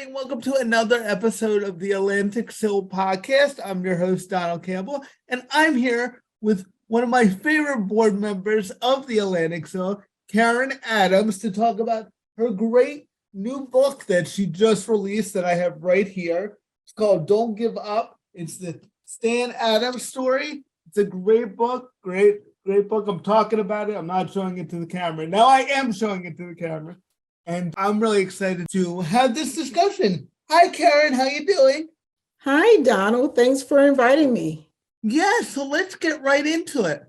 and welcome to another episode of the Atlantic CIL podcast. I'm your host, Donald Campbell, and I'm here with one of my favorite board members of the Atlantic CIL, Karyn Adams, to talk about her great new book that she just released that I have right here. It's called Don't Give Up. It's the Stan Adams story. It's a great book, great book. I'm talking about it. I'm not showing it to the camera. Now I am showing it to the camera. And I'm really excited to have this discussion. Hi, Karyn. How you doing? Hi, Donald. Thanks for inviting me. Yeah, so let's get right into it.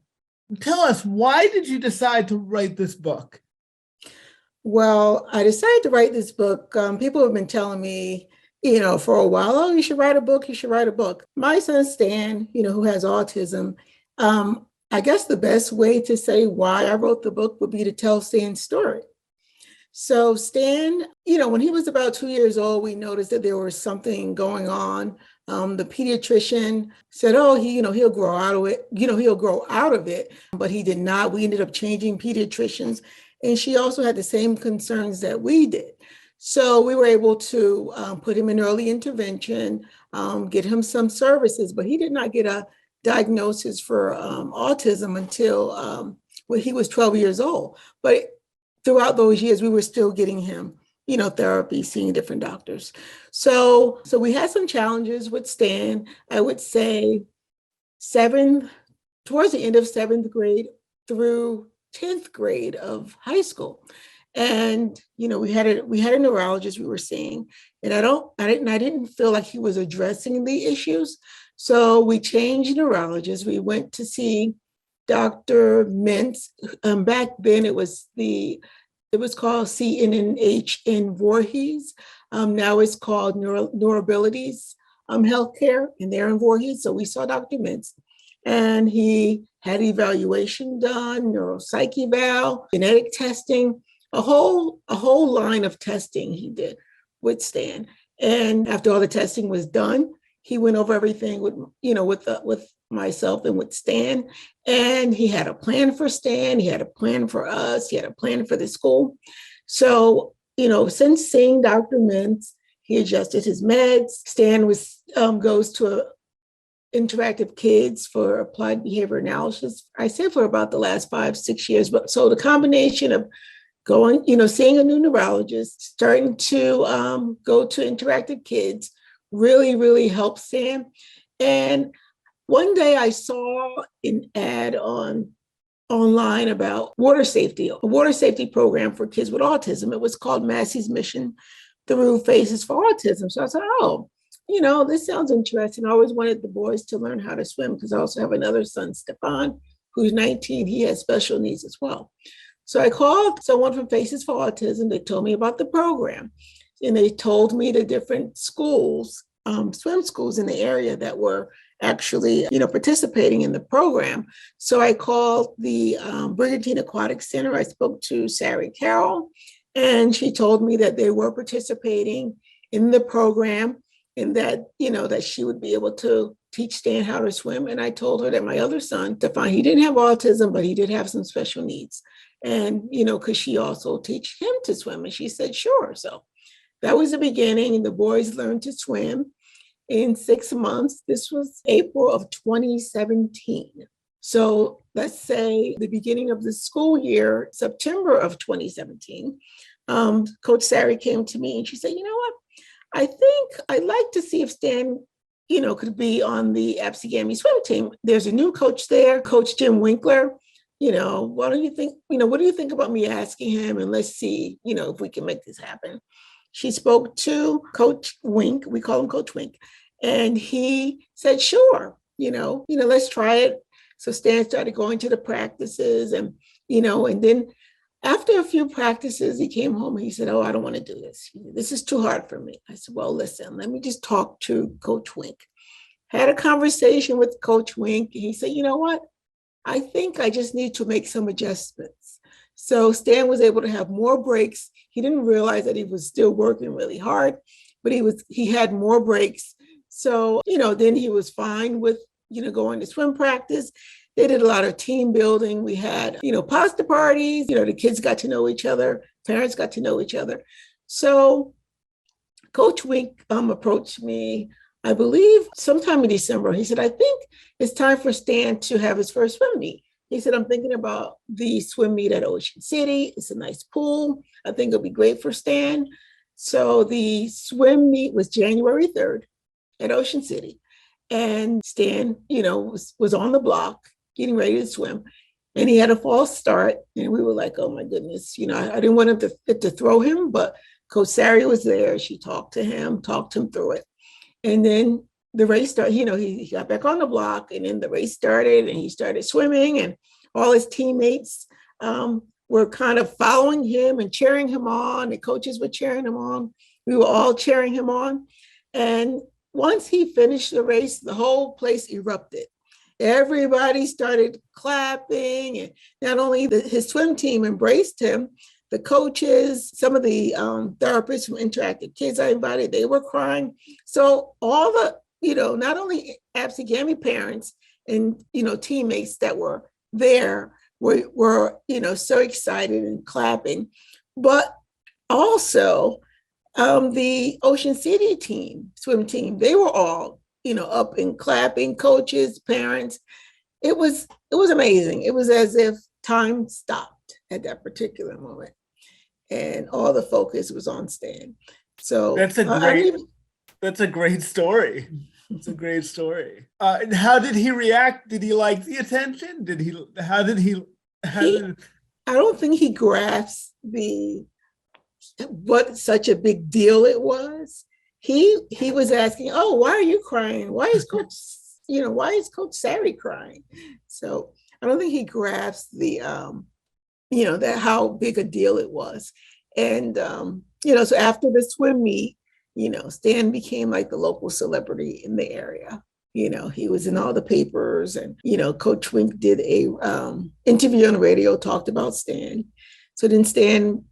Tell us, why did you decide to write this book? Well, I decided to write this book. People have been telling me, for a while, oh, you should write a book. You should write a book. My son, Stan, who has autism, I guess the best way to say why I wrote the book would be to tell Stan's story. So Stan, when he was about 2 years old, we noticed that there was something going on. The pediatrician said, oh, he'll grow out of it. He'll grow out of it, but he did not. We ended up changing pediatricians. And she also had the same concerns that we did. So we were able to put him in early intervention, get him some services, but he did not get a diagnosis for autism until he was 12 years old. But throughout those years, we were still getting him, therapy, seeing different doctors. So we had some challenges with Stan. I would say towards the end of 7th grade through 10th grade of high school. And, we had a neurologist we were seeing, and I didn't feel like he was addressing the issues. So we changed neurologists. We went to see Dr. Mintz. Back then it was called CNNH in Voorhees. Now it's called Neurabilities Healthcare, and they're in Voorhees. So we saw Dr. Mintz, and he had evaluation done, neuropsych eval, genetic testing, a whole line of testing he did with Stan. And after all the testing was done, he went over everything with myself and with Stan, and he had a plan for Stan. He had a plan for us. He had a plan for the school. So, since seeing Dr. Mintz, he adjusted his meds. Stan goes to Interactive Kids for applied behavior analysis. I say for about the last 5-6 years. But so the combination of going, seeing a new neurologist, starting to go to Interactive Kids really, really helped Stan. And one day I saw an ad online about water safety, a water safety program for kids with autism. It was called Massey's Mission Through Faces for Autism. So I said, oh, this sounds interesting. I always wanted the boys to learn how to swim because I also have another son, Stefan, who's 19. He has special needs as well. So I called someone from Faces for Autism. They told me about the program, and they told me the different schools, swim schools in the area that were actually, participating in the program. So I called the Brigantine Aquatic Center. I spoke to Sari Carroll, and she told me that they were participating in the program and that, that she would be able to teach Stan how to swim. And I told her that my other son, Stefan, he didn't have autism, but he did have some special needs. And, could she also teach him to swim? And she said, sure. So that was the beginning. And the boys learned to swim in 6 months. This was April of 2017. So let's say the beginning of the school year, September of 2017, Coach Sari came to me and she said, you know what? I think I'd like to see if Stan, could be on the Absegami swim team. There's a new coach there, Coach Jim Winkler. What do you think about me asking him? And let's see, if we can make this happen. She spoke to Coach Wink. We call him Coach Wink. And he said, sure, let's try it. So Stan started going to the practices and then after a few practices, he came home and he said, oh, I don't want to do this. This is too hard for me. I said, well, listen, let me just talk to Coach Wink. Had a conversation with Coach Wink. And he said, you know what? I think I just need to make some adjustments. So Stan was able to have more breaks. He didn't realize that he was still working really hard, but he had more breaks. So, then he was fine with, going to swim practice. They did a lot of team building. We had, pasta parties, the kids got to know each other, parents got to know each other. So Coach Wink approached me, I believe sometime in December. He said, I think it's time for Stan to have his first swim meet. He said, I'm thinking about the swim meet at Ocean City. It's a nice pool. I think it'll be great for Stan. So the swim meet was January 3rd at Ocean City. And Stan, was on the block getting ready to swim. And he had a false start. And we were like, oh my goodness, I didn't want him to throw him, but Coach Sari was there. She talked him through it. And then the race started, he got back on the block, and then the race started and he started swimming, and all his teammates were kind of following him and cheering him on. The coaches were cheering him on. We were all cheering him on. And once he finished the race, the whole place erupted. Everybody started clapping, and not only his swim team embraced him, the coaches, some of the therapists from Interactive Kids I invited, they were crying. So all the, not only Absegami parents and, teammates that were there were so excited and clapping, but also the Ocean City swim team, they were all, up and clapping, coaches, parents. It was amazing. It was as if time stopped at that particular moment, and all the focus was on Stan. So that's a great story. It's a great story. And how did he react? Did he like the attention? I don't think he grasped what such a big deal it was. He was asking, oh, why are you crying? Why is Coach Sari crying? So I don't think he grasped the that how big a deal it was. And so after the swim meet, Stan became like the local celebrity in the area. He was in all the papers, and Coach Wink did a interview on the radio, talked about Stan. So then Stan,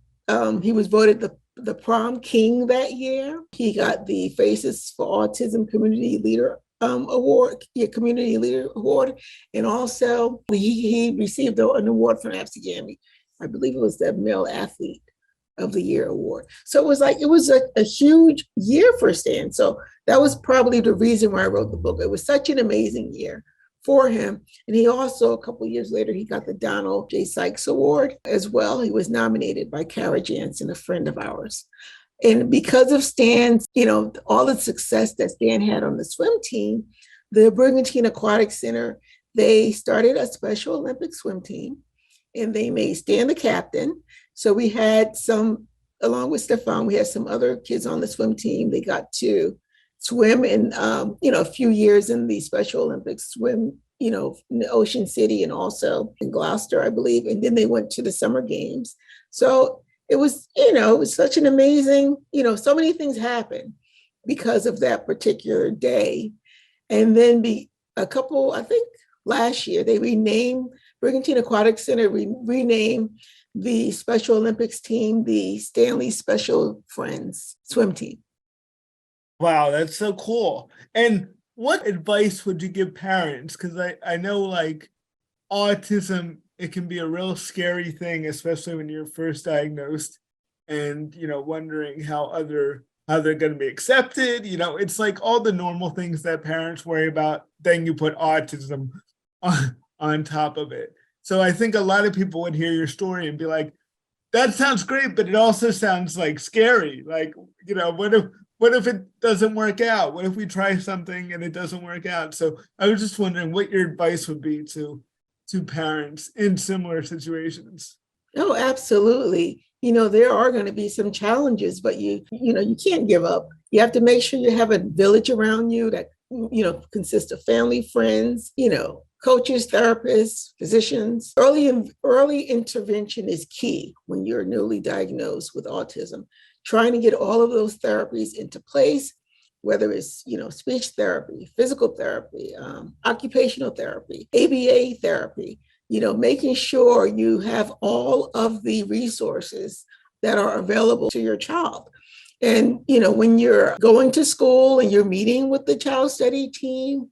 he was voted the prom king that year. He got the Faces for Autism Community Leader Award, Community Leader Award, and also he received an award from Absegami. I believe it was the Male Athlete of the Year award. So it was a huge year for Stan. So that was probably the reason why I wrote the book. It was such an amazing year for him. And he also, a couple of years later, he got the Donald J. Sykes Award as well. He was nominated by Kara Jansen, a friend of ours. And because of Stan's, all the success that Stan had on the swim team, the Brigantine Aquatic Center, they started a Special Olympic swim team, and they made Stan the captain. So we had along with Stefan, we had some other kids on the swim team. They got to swim in, a few years in the Special Olympics swim, in Ocean City and also in Gloucester, I believe. And then they went to the Summer Games. So it was such an amazing, so many things happened because of that particular day. And then I think last year, they renamed Brigantine Aquatic Center, renamed the Special Olympics team the Stanley Special Friends swim team. Wow, that's so cool. And what advice would you give parents? Because I know, like, autism, it can be a real scary thing, especially when you're first diagnosed and, wondering how they're going to be accepted. It's like all the normal things that parents worry about. Then you put autism on top of it. So I think a lot of people would hear your story and be like, that sounds great, but it also sounds like scary. Like, what if it doesn't work out? What if we try something and it doesn't work out? So I was just wondering what your advice would be to parents in similar situations. Oh, absolutely. There are going to be some challenges, but you can't give up. You have to make sure you have a village around you that, consists of family, friends, coaches, therapists, physicians. Early intervention is key when you're newly diagnosed with autism. Trying to get all of those therapies into place, whether it's, speech therapy, physical therapy, occupational therapy, ABA therapy, making sure you have all of the resources that are available to your child. And, when you're going to school and you're meeting with the child study team,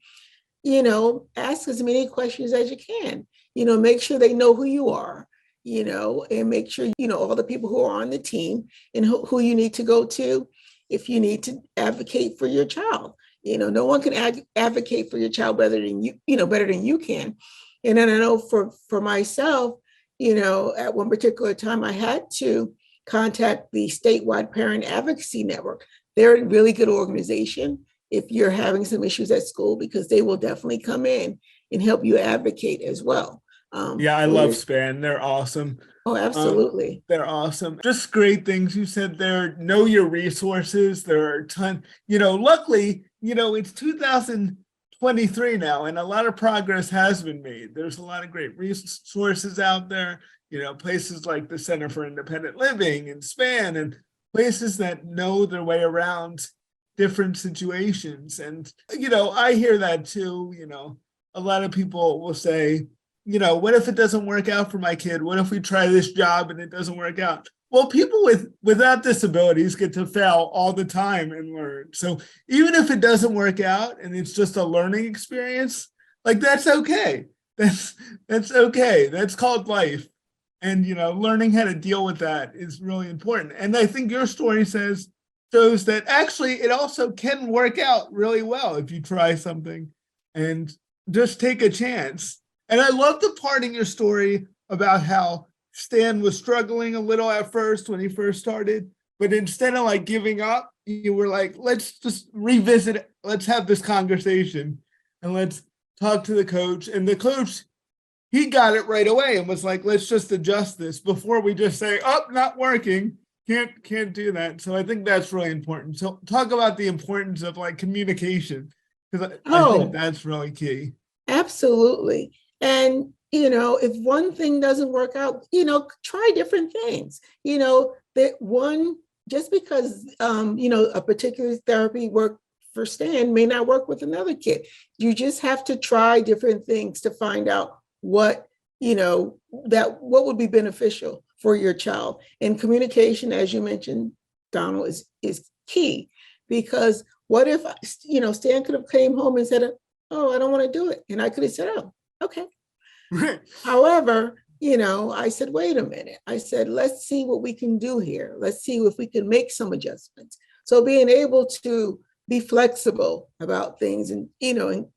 ask as many questions as you can, make sure they know who you are, and make sure, all the people who are on the team and who you need to go to. if you need to advocate for your child. No one can advocate for your child better than better than you can. And then I know for myself, at one particular time I had to contact the statewide parent advocacy network. They're a really good organization if you're having some issues at school, because they will definitely come in and help you advocate as well. Yeah, I love SPAN. They're awesome. Oh, absolutely. They're awesome. Just great things you said there. Know your resources. There are a ton, luckily, it's 2023 now, and a lot of progress has been made. There's a lot of great resources out there, places like the Center for Independent Living and SPAN, and places that know their way around different situations. And, I hear that too. A lot of people will say, what if it doesn't work out for my kid? What if we try this job and it doesn't work out? Well, people without disabilities get to fail all the time and learn. So even if it doesn't work out and it's just a learning experience, like that's okay. That's okay. That's called life. And, learning how to deal with that is really important. And I think your story shows that actually it also can work out really well if you try something and just take a chance. And I love the part in your story about how Stan was struggling a little at first when he first started, but instead of like giving up, you were like, let's just revisit it. Let's have this conversation and let's talk to the coach. And the coach, he got it right away and was like, let's just adjust this before we just say, oh, not working. Can't do that. So I think that's really important. So talk about the importance of like communication, because I think that's really key. Absolutely. And, if one thing doesn't work out, try different things. Just because, a particular therapy work for Stan may not work with another kid. You just have to try different things to find out what would be beneficial for your child. And communication, as you mentioned, Donald, is key, because what if, Stan could have came home and said, oh, I don't want to do it. And I could have said, oh, okay. However, I said, wait a minute. I said, let's see what we can do here. Let's see if we can make some adjustments. So being able to be flexible about things, and,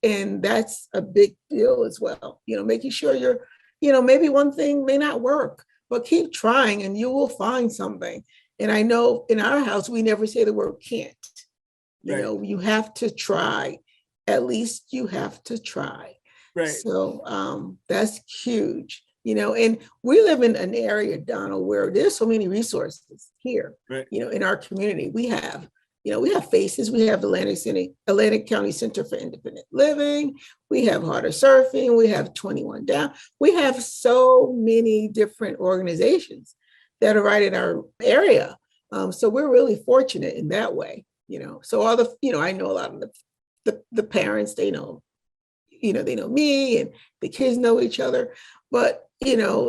and that's a big deal as well. Making sure maybe one thing may not work, but keep trying and you will find something. And I know in our house, we never say the word can't. You have to try. At least you have to try. Right. So that's huge, and we live in an area, Donald, where there's so many resources here, right. In our community. We have FACES, we have the Atlantic County Center for Independent Living, we have Harder Surfing, we have 21 Down. We have so many different organizations that are right in our area. So we're really fortunate in that way, So all the, I know a lot of the parents, they know me, and the kids know each other, but,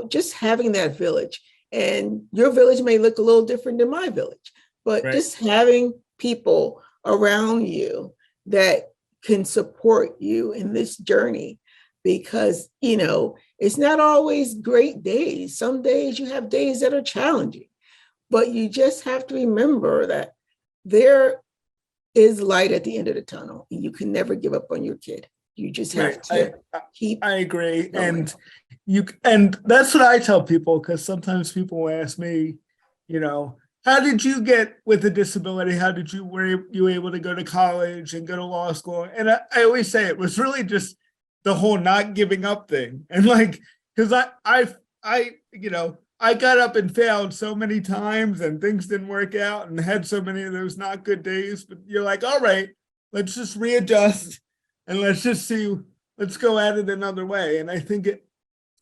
just having that village, and your village may look a little different than my village, but right. Just having people around you that can support you in this journey, because, it's not always great days. Some days you have days that are challenging, but you just have to remember that there is light at the end of the tunnel, and you can never give up on your kid. You just have to keep. I agree. Going. And that's what I tell people, because sometimes people will ask me, how did you get with a disability? Were you able to go to college and go to law school? And I always say it was really just the whole not giving up thing. And because I got up and failed so many times and things didn't work out and had so many of those not good days, but you're like, all right, let's just readjust and let's just see, let's go at it another way. And I think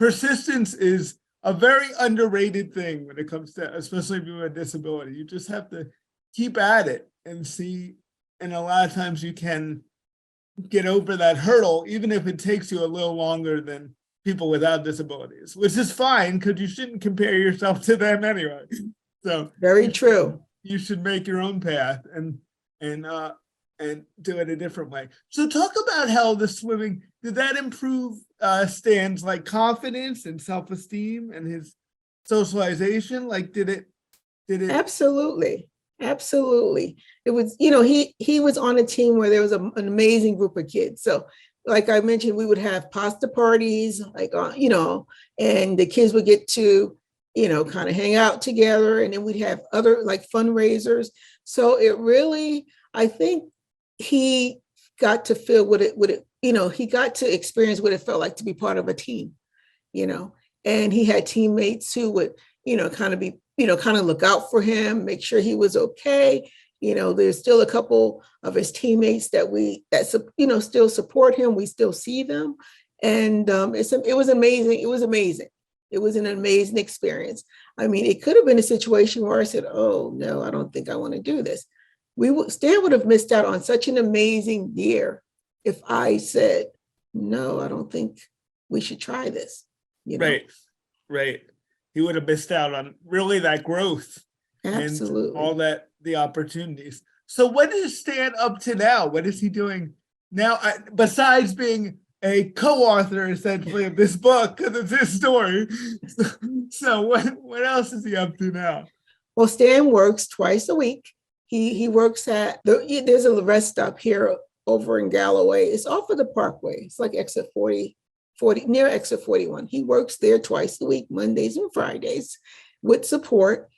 persistence is a very underrated thing when it comes to, especially if you have a disability. You just have to keep at it and see. And a lot of times you can get over that hurdle, even if it takes you a little longer than people without disabilities, which is fine, because you shouldn't compare yourself to them anyway. So very true. You should make your own path and do it a different way. So talk about how the swimming, did that improve Stan's confidence and self-esteem and his socialization? Did it? Absolutely. Absolutely. It was, he was on a team where there was an amazing group of kids. So like I mentioned, we would have pasta parties, like, and the kids would get to, kind of hang out together. And then we'd have other like fundraisers. So it really, I think he got to feel he got to experience what it felt like to be part of a team, you know, and he had teammates who would, kind of be, kind of look out for him, make sure he was okay. There's still a couple of his teammates that still support him. We still see them. And it was amazing. It was amazing. It was an amazing experience. I mean, it could have been a situation where I said, oh, no, I don't think I want to do this. Stan would have missed out on such an amazing year if I said, no, I don't think we should try this. Right. He would have missed out on really that growth. Absolutely. And all the opportunities. So what is Stan up to now? What is he doing now? Besides being a co-author essentially of this book, because it's his story. So what else is he up to now? Well, Stan works twice a week. He works at there's a rest stop here over in Galloway. It's off of the Parkway. It's like exit 40 near exit 41. He works there twice a week, Mondays and Fridays, with support.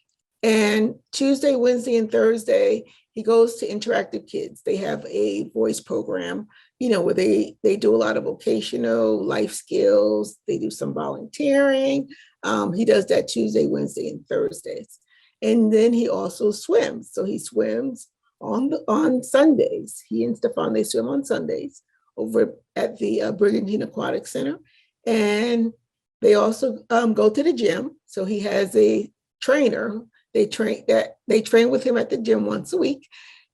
And Tuesday, Wednesday, and Thursday, he goes to Interactive Kids. They have a voice program, where they do a lot of vocational life skills. They do some volunteering. He does that Tuesday, Wednesday, and Thursdays. And then he also swims. So he swims on Sundays. He and Stefan, they swim on Sundays over at the Brigantine Aquatic Center. And they also go to the gym. So he has a trainer. They train with him at the gym once a week.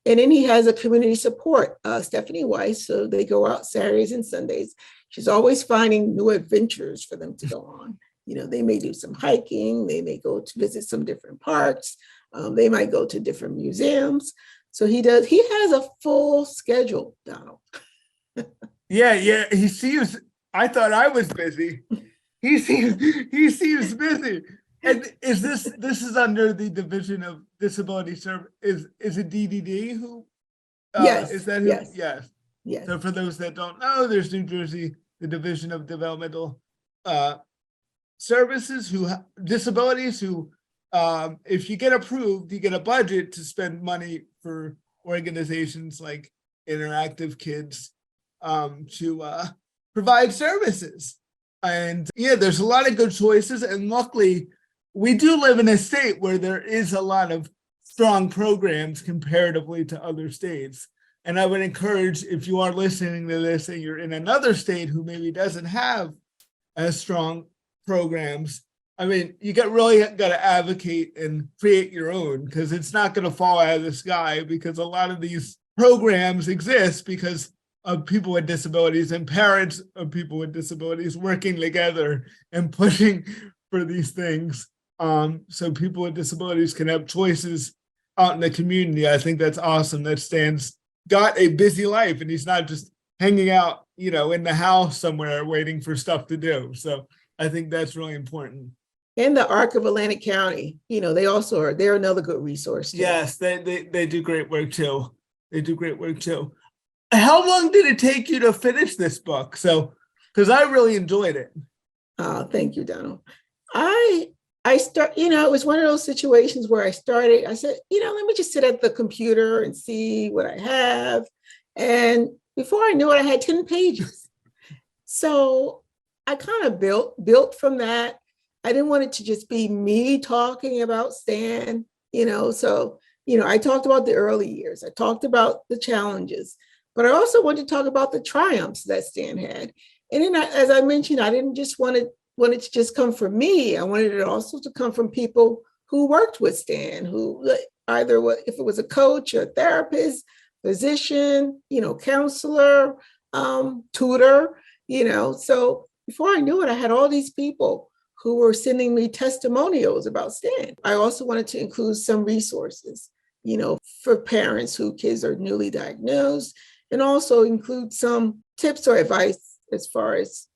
And then he has a community support, Stephanie Weiss. So they go out Saturdays and Sundays. She's always finding new adventures for them to go on. They may do some hiking. They may go to visit some different parks. They might go to different museums. So he has a full schedule, Donald. Yeah. He seems, I thought I was busy. He seems busy. And is this is under the Division of Disability Service? Is it DDD who? Yes. Is that who? Yes. Yes. So for those that don't know, there's New Jersey, the Division of Developmental Services, disabilities who, if you get approved, you get a budget to spend money for organizations like Interactive Kids to provide services. And yeah, there's a lot of good choices. And luckily, we do live in a state where there is a lot of strong programs comparatively to other states. And I would encourage, if you are listening to this and you're in another state who maybe doesn't have as strong programs, I mean, you really got to advocate and create your own, because it's not going to fall out of the sky, because a lot of these programs exist because of people with disabilities and parents of people with disabilities working together and pushing for these things. So people with disabilities can have choices out in the community. I think that's awesome that Stan's got a busy life and he's not just hanging out, in the house somewhere waiting for stuff to do. So I think that's really important. And the ARC of Atlantic County, they're another good resource too. Yes, they do great work too. How long did it take you to finish this book? So, because I really enjoyed it. Oh, thank you, Donald. It was one of those situations where I said, let me just sit at the computer and see what I have. And before I knew it, I had 10 pages. So I kind of built from that. I didn't want it to just be me talking about Stan, so, I talked about the early years. I talked about the challenges, but I also wanted to talk about the triumphs that Stan had. And then, as I mentioned, I didn't just want it to just come from me. I wanted it also to come from people who worked with Stan, who either, if it was a coach or a therapist, physician, counselor, tutor, So before I knew it, I had all these people who were sending me testimonials about Stan. I also wanted to include some resources, for parents whose kids are newly diagnosed, and also include some tips or advice as far as,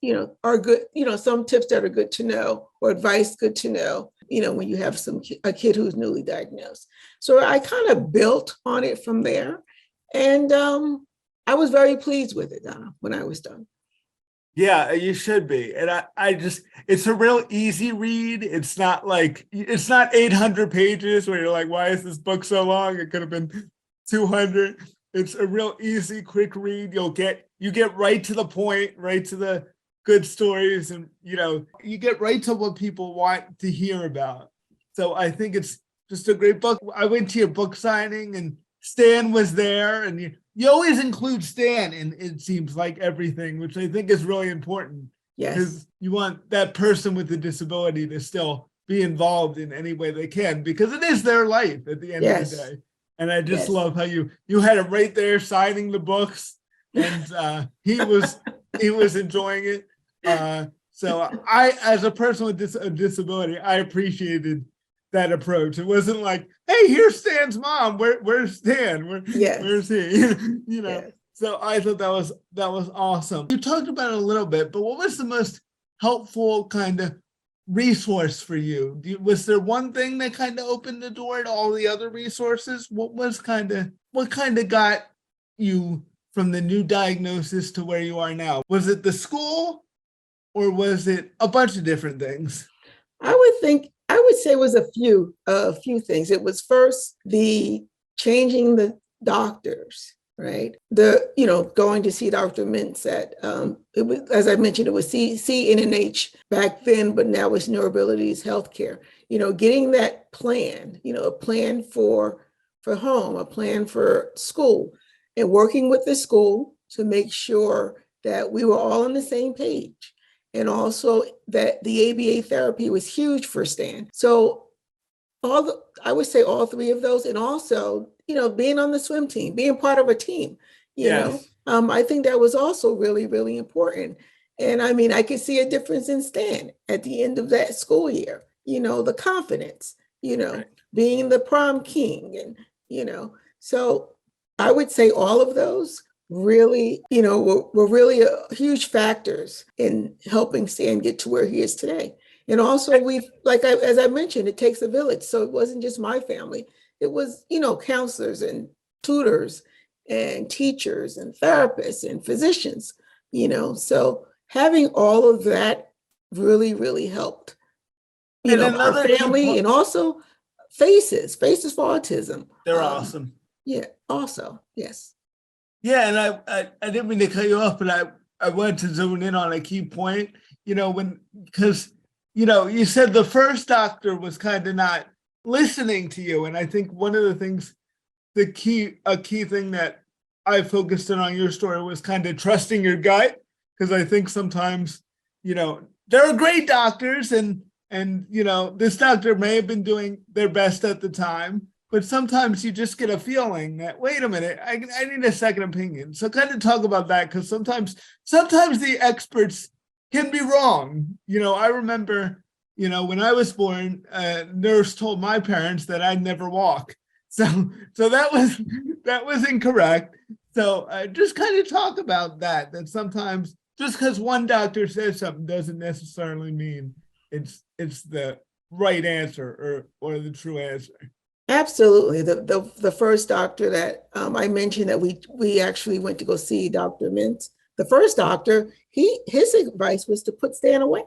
are good, some tips that are good to know or advice good to know. when you have a kid who's newly diagnosed. So I kind of built on it from there. And I was very pleased with it, Donna, when I was done. Yeah, you should be. And I just, it's a real easy read. It's not 800 pages where you're like, why is this book so long? It could have been 200. It's a real easy, quick read. You get right to the point, right to the good stories. And, you get right to what people want to hear about. So I think it's just a great book. I went to your book signing and Stan was there, and you always include Stan in, it seems like, everything, which I think is really important. Yes. Because you want that person with the disability to still be involved in any way they can, because it is their life at the end of the day. And I just love how you had him right there signing the books, and he was enjoying it. So I, as a person with a disability, I appreciated that approach. It wasn't like, hey, here's Stan's mom. Where's Stan? Where's he? Yes. So I thought that was awesome. You talked about it a little bit, but what was the most helpful kind of resource for you? Was there one thing that kind of opened the door to all the other resources? What kind of got you from the new diagnosis to where you are now? Was it the school, or was it a bunch of different things? I would say it was a few things. It was first the changing the doctors, right? Going to see Dr. Mintz at, it was, as I mentioned, it was CNNH back then, but now it's Neuroabilities Healthcare. Getting that plan, a plan for home, a plan for school, and working with the school to make sure that we were all on the same page. And also that the ABA therapy was huge for Stan. So I would say all three of those, and also, being on the swim team, being part of a team, I think that was also really, really important. And I mean, I could see a difference in Stan at the end of that school year, the confidence, right, being the prom king, and, so I would say all of those really, were really huge factors in helping Stan get to where he is today. And also as I mentioned, it takes a village. So it wasn't just my family. It was, counselors and tutors and teachers and therapists and physicians, so having all of that really, really helped, our family, and also Faces for Autism. They're awesome. Yeah, also, yes. Yeah, and I didn't mean to cut you off, but I wanted to zone in on a key point, because you said the first doctor was kind of not listening to you. And I think one of the things, a key thing that I focused in on your story was kind of trusting your gut. Because I think sometimes, there are great doctors and this doctor may have been doing their best at the time, but sometimes you just get a feeling that, wait a minute, I need a second opinion. So kind of talk about that, because sometimes the experts can be wrong. I remember, when I was born, a nurse told my parents that I'd never walk. So that was incorrect. So just kind of talk about that sometimes just because one doctor says something doesn't necessarily mean it's the right answer or the true answer. Absolutely. The first doctor that I mentioned that we actually went to go see, Dr. Mintz, the first doctor, his advice was to put Stan away.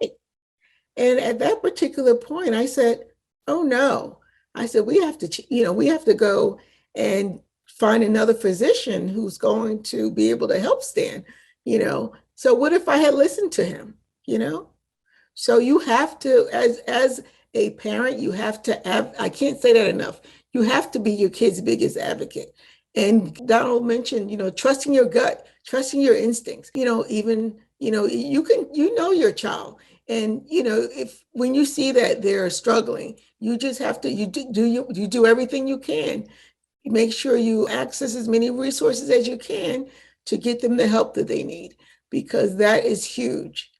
And at that particular point, I said, oh no. I said, we have to go and find another physician who's going to be able to help Stan, So what if I had listened to him, So you have to, as a parent, you have to, I can't say that enough. You have to be your kid's biggest advocate. And Donald mentioned, trusting your gut, trusting your instincts, even, you can, your child. And, if when you see that they're struggling, you just have to, you do everything you can. You make sure you access as many resources as you can to get them the help that they need, because that is huge.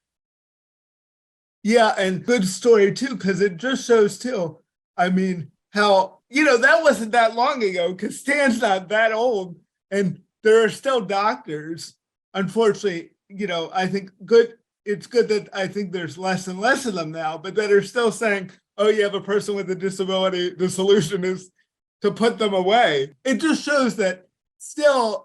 Yeah, and good story too, because it just shows too, I mean, how, that wasn't that long ago, because Stan's not that old, and there are still doctors, unfortunately, I think it's good that I think there's less and less of them now, but that are still saying, oh, you have a person with a disability, the solution is to put them away. It just shows that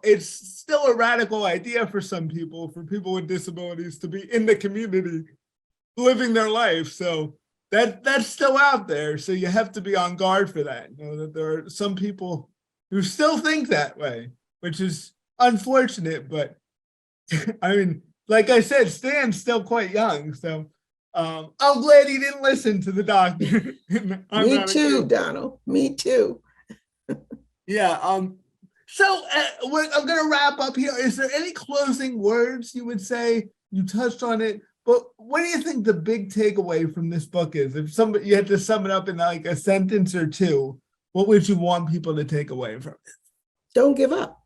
it's still a radical idea for some people, for people with disabilities to be in the community, living their life. So that's still out there. So you have to be on guard for that. You know, that there are some people who still think that way, which is unfortunate. But I mean, like I said, Stan's still quite young. So I'm glad he didn't listen to the doctor. Me too, Donald. Me too. Yeah. So I'm going to wrap up here. Is there any closing words you would say? You touched on it, but what do you think the big takeaway from this book is? If you had to sum it up in like a sentence or two, what would you want people to take away from it? Don't give up.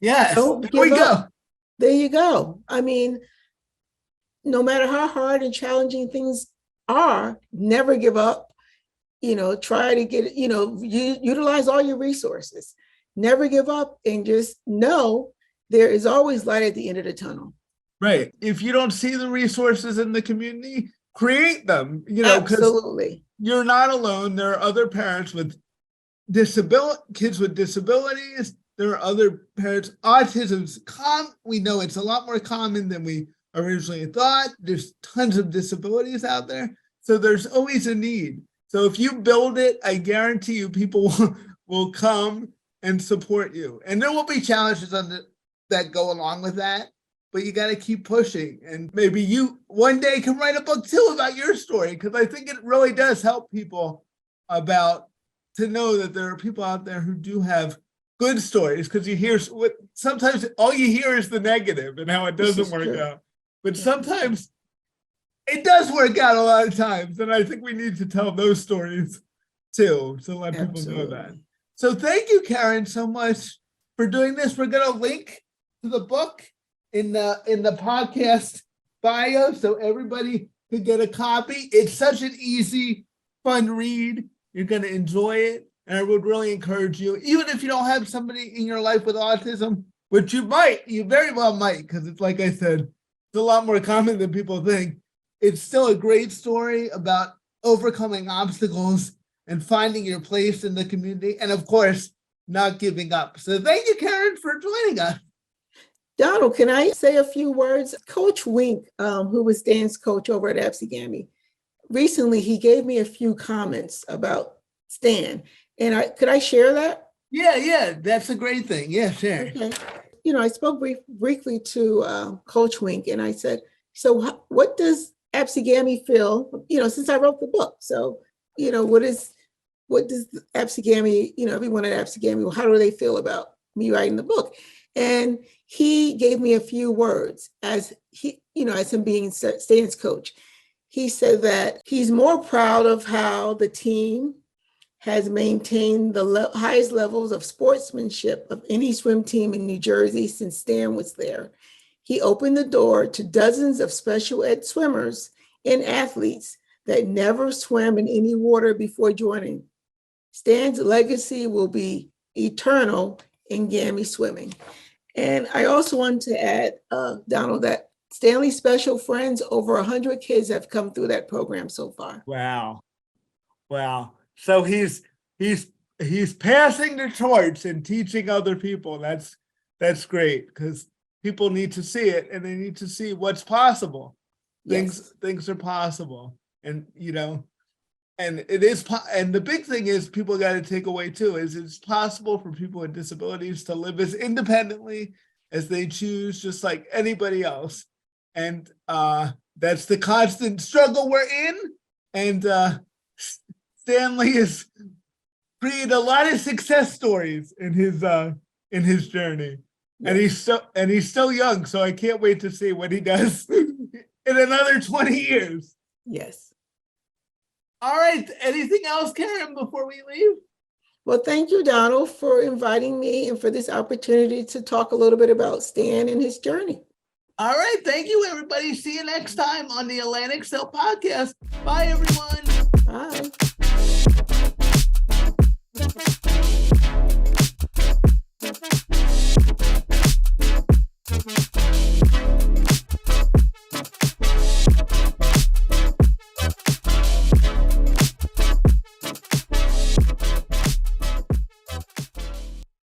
Yes, there we go. There you go. I mean, no matter how hard and challenging things are, never give up. You know, try to get, utilize all your resources. Never give up, and just know there is always light at the end of the tunnel. Right. If you don't see the resources in the community, create them, absolutely. You're not alone. There are other parents with kids with disabilities. There are other parents. Autism's we know it's a lot more common than we originally thought. There's tons of disabilities out there. So there's always a need. So if you build it, I guarantee you people will come and support you. And there will be challenges that go along with that, but you got to keep pushing. And maybe you one day can write a book too about your story, because I think it really does help people to know that there are people out there who do have good stories, because you hear sometimes all you hear is the negative and how it doesn't work out. But sometimes it does work out a lot of times. And I think we need to tell those stories too, to let people know that. So thank you, Karyn, so much for doing this. We're going to link to the book in the podcast bio so everybody can get a copy. It's such an easy, fun read. You're going to enjoy it. And I would really encourage you, even if you don't have somebody in your life with autism, which you very well might, because it's like I said, it's a lot more common than people think. It's still a great story about overcoming obstacles and finding your place in the community, and of course, not giving up. So thank you, Karyn, for joining us. Donald, can I say a few words? Coach Wink, who was Stan's coach over at Absegami, recently he gave me a few comments about Stan. And could I share that? Yeah, that's a great thing. Yeah, share. Okay. I spoke briefly to Coach Wink, and I said, so what does Absegami feel, since I wrote the book? So, what does Absegami, everyone at Absegami, how do they feel about me writing the book? And he gave me a few words as him being Stan's coach. He said that he's more proud of how the team has maintained the highest levels of sportsmanship of any swim team in New Jersey since Stan was there. He opened the door to dozens of special ed swimmers and athletes that never swam in any water before joining. Stan's legacy will be eternal in Gammy swimming. And I also wanted to add, Donald, that Stanley's special friends, over 100 kids have come through that program so far. Wow. So he's passing the torch and teaching other people. That's great, because people need to see it, and they need to see what's possible. Yes. Things are possible, and and it is. And the big thing is, people got to take away too, is it's possible for people with disabilities to live as independently as they choose, just like anybody else. And that's the constant struggle we're in. And Stanley has created a lot of success stories in his journey. Yes. And he's so young, so I can't wait to see what he does in another 20 years. Yes. All right. Anything else, Karyn, before we leave? Well, thank you, Donald, for inviting me and for this opportunity to talk a little bit about Stan and his journey. All right. Thank you, everybody. See you next time on the Atlantic CIL podcast. Bye, everyone. Bye.